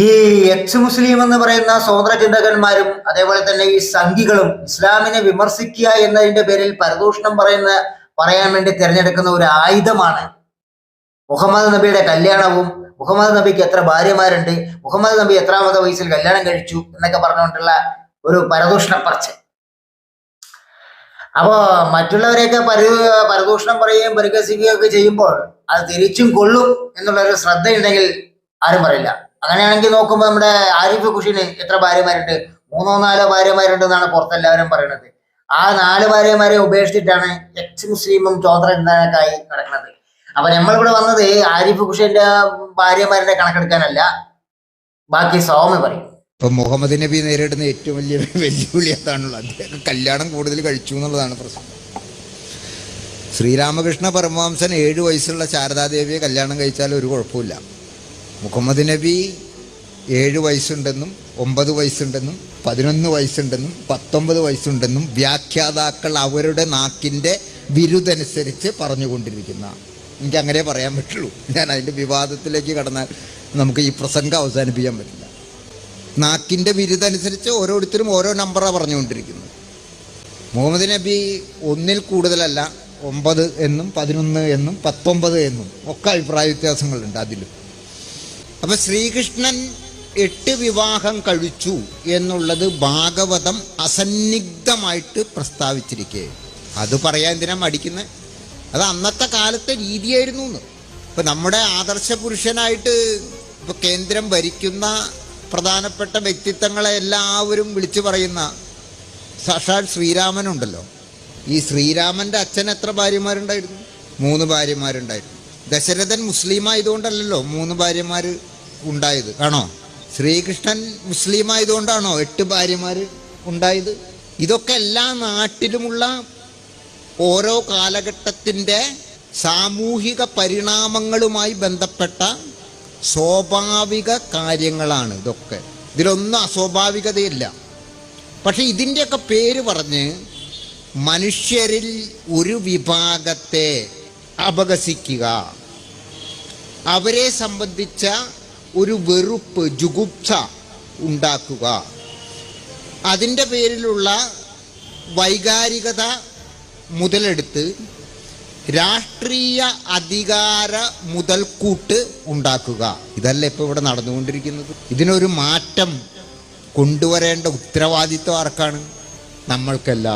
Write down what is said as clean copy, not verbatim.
ഈ എക്സ് മുസ്ലിം എന്ന് പറയുന്ന സ്വതന്ത്ര ചിന്തകന്മാരും അതേപോലെ തന്നെ ഈ സംഘികളും ഇസ്ലാമിനെ വിമർശിക്കുക എന്നതിന്റെ പേരിൽ പരദൂഷണം പറയാൻ വേണ്ടി തിരഞ്ഞെടുക്കുന്ന ഒരു ആയുധമാണ് മുഹമ്മദ് നബിയുടെ കല്യാണവും മുഹമ്മദ് നബിക്ക് എത്ര ഭാര്യമാരുണ്ട്, മുഹമ്മദ് നബി എത്രാമത്തെ വയസ്സിൽ കല്യാണം കഴിച്ചു എന്നൊക്കെ പറഞ്ഞുകൊണ്ടുള്ള ഒരു പരദൂഷണ പറച്ച്. അപ്പോ മറ്റുള്ളവരെയൊക്കെ പരദൂഷണം പറയുകയും പരിഹസിക്കുകയും ഒക്കെ ചെയ്യുമ്പോൾ അത് തിരിച്ചും കൊള്ളും എന്നുള്ളൊരു ശ്രദ്ധയുണ്ടെങ്കിൽ ആരും പറയില്ല. അങ്ങനെയാണെങ്കിൽ നോക്കുമ്പോൾ നമ്മുടെ ആരിഫ് ഖുഷിന് എത്ര ഭാര്യമാരുണ്ട്? 3-4 ഭാര്യമാരുണ്ട് എന്നാണ് പുറത്തെല്ലാവരും പറയുന്നത്. ആ 4 ഭാര്യമാരെ ഉപേക്ഷിച്ചിട്ടാണ് എക്സ് മുസ്ലിമും സ്വതന്ത്ര ചിന്തകനായി നടക്കുന്നത്. അപ്പൊ നമ്മളിവിടെ വന്നത് ആരിഫ് ഖുഷിന്റെ ഭാര്യമാരുടെ കണക്കെടുക്കാനല്ല, ബാക്കി സൗമ്യ പറയും. ഇപ്പൊ മുഹമ്മദ് നബി നേരിടുന്ന ഏറ്റവും വലിയ വെല്ലുവിളി അതാണുള്ളത്. അദ്ദേഹം കല്യാണം കൂടുതൽ കഴിച്ചു എന്നുള്ളതാണ് പ്രശ്നം. ശ്രീരാമകൃഷ്ണ പരമവംശൻ 7 വയസ്സുള്ള ശാരദാദേവിയെ കല്യാണം കഴിച്ചാൽ ഒരു കുഴപ്പമില്ല. മുഹമ്മദ് നബി 7 വയസ്സുണ്ടെന്നും 9 വയസ്സുണ്ടെന്നും 11 വയസ്സുണ്ടെന്നും 19 വയസ്സുണ്ടെന്നും വ്യാഖ്യാതാക്കൾ അവരുടെ നാക്കിൻ്റെ വിരുദ്ധനുസരിച്ച് പറഞ്ഞുകൊണ്ടിരിക്കുന്ന, എനിക്ക് അങ്ങനെ പറയാൻ പറ്റുള്ളൂ. ഞാൻ അതിൻ്റെ വിവാദത്തിലേക്ക് കടന്നാൽ നമുക്ക് ഈ പ്രസംഗം അവസാനിപ്പിക്കാൻ പറ്റില്ല. നാക്കിൻ്റെ വിരുദ്ധനുസരിച്ച് ഓരോരുത്തരും ഓരോ നമ്പറാണ് പറഞ്ഞുകൊണ്ടിരിക്കുന്നത്. മുഹമ്മദ് നബി 1-ൽ കൂടുതലല്ല, 9 എന്നും 11 എന്നും 19 എന്നും ഒക്കെ അഭിപ്രായ വ്യത്യാസങ്ങളുണ്ട് അതിലും. അപ്പം ശ്രീകൃഷ്ണൻ 8 വിവാഹം കഴിച്ചു എന്നുള്ളത് ഭാഗവതം അസന്നിഗ്ധമായിട്ട് പ്രസ്താവിച്ചിരിക്കേ. അത് പറയാൻ എന്തിനാ മടിക്കുന്നത്? അത് അന്നത്തെ കാലത്തെ രീതിയായിരുന്നു എന്ന്. ഇപ്പം നമ്മുടെ ആദർശ പുരുഷനായിട്ട് ഇപ്പോൾ കേന്ദ്രം ഭരിക്കുന്ന പ്രധാനപ്പെട്ട വ്യക്തിത്വങ്ങളെ എല്ലാവരും വിളിച്ചു പറയുന്ന സാക്ഷാൽ ശ്രീരാമനുണ്ടല്ലോ. ഈ ശ്രീരാമൻ്റെ അച്ഛൻ എത്ര ഭാര്യമാരുണ്ടായിരുന്നു? 3 ഭാര്യമാരുണ്ടായിരുന്നു. ദശരഥൻ മുസ്ലിം ആയതുകൊണ്ടല്ലല്ലോ 3 ഭാര്യമാർ ഉണ്ടായത്, ആണോ? ശ്രീകൃഷ്ണൻ മുസ്ലിം ആയതുകൊണ്ടാണോ 8 ഭാര്യമാർ ഉണ്ടായത്? ഇതൊക്കെ എല്ലാ നാട്ടിലുമുള്ള ഓരോ കാലഘട്ടത്തിൻ്റെ സാമൂഹിക പരിണാമങ്ങളുമായി ബന്ധപ്പെട്ട സ്വാഭാവിക കാര്യങ്ങളാണ് ഇതൊക്കെ. ഇതിലൊന്നും അസ്വാഭാവികതയില്ല. പക്ഷെ ഇതിൻ്റെയൊക്കെ പേര് പറഞ്ഞ് മനുഷ്യരിൽ ഒരു വിഭാഗത്തെ അപഹസിക്കുക, അവരെ സംബന്ധിച്ച ഒരു വെറുപ്പ്, ജുഗുപ്സ ഉണ്ടാക്കുക, അതിൻ്റെ പേരിലുള്ള വൈകാരികത മുതലെടുത്ത് രാഷ്ട്രീയ അധികാര മുതൽക്കൂട്ട് ഉണ്ടാക്കുക, ഇതല്ല ഇപ്പോൾ ഇവിടെ നടന്നുകൊണ്ടിരിക്കുന്നത്. ഇതിനൊരു മാറ്റം കൊണ്ടുവരേണ്ട ഉത്തരവാദിത്വം ആർക്കാണ്? നമ്മൾക്കെല്ലാം.